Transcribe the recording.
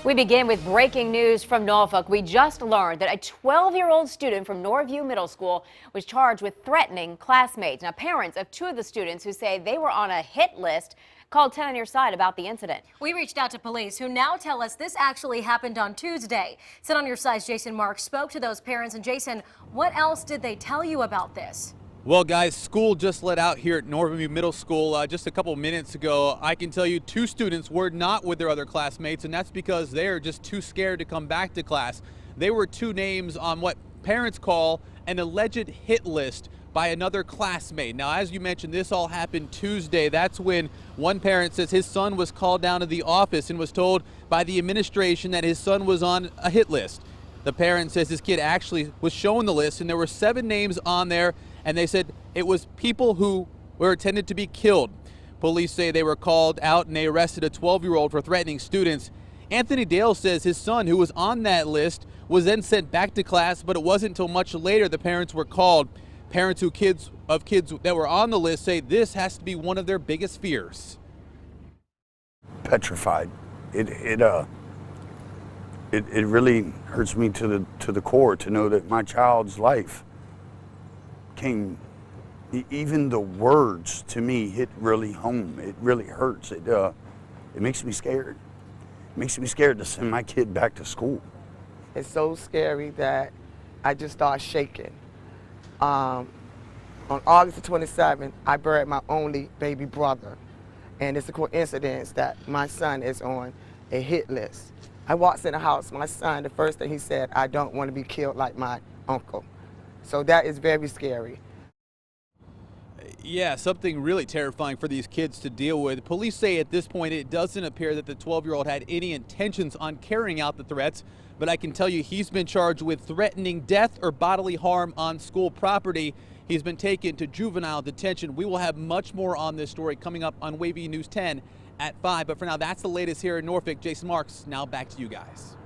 We begin with breaking news from Norfolk. We just learned that a 12-year-old student from Norview Middle School was charged with threatening classmates. Now, parents of two of the students who say they were on a hit list called 10 on your side about the incident. We reached out to police, who now tell us this actually happened on Tuesday. 10 on your side's Jason Marks spoke to those parents. And Jason, what else did they tell you about this? Well, guys, school just let out here at Norview Middle School just a couple minutes ago. I can tell you two students were not with their other classmates, and that's because they're just too scared to come back to class. They were two names on what parents call an alleged hit list by another classmate. Now, as you mentioned, this all happened Tuesday. That's when one parent says his son was called down to the office and was told by the administration that his son was on a hit list. The parent says his kid actually was shown the list, and there were 7 names on there, and they said it was people who were intended to be killed. Police say they were called out and they arrested a 12-year-old for threatening students. Anthony Dale says his son, who was on that list, was then sent back to class, but it wasn't until much later the parents were called. Parents of kids that were on the list say this has to be one of their biggest fears. Petrified. It really hurts me to the core to know that my child's life came. Even the words to me hit really home. It really hurts. It makes me scared. It makes me scared to send my kid back to school. It's so scary that I just start shaking. On August the 27th, I buried my only baby brother, and it's a coincidence that my son is on a hit list. I walked in the house, my son, the first thing he said, I don't want to be killed like my uncle. So that is very scary. Yeah, something really terrifying for these kids to deal with. Police say at this point it doesn't appear that the 12-year-old had any intentions on carrying out the threats, but I can tell you he's been charged with threatening death or bodily harm on school property. He's been taken to juvenile detention. We will have much more on this story coming up on Wavy News 10 at 5. But for now, that's the latest here in Norfolk. Jason Marks, now back to you guys.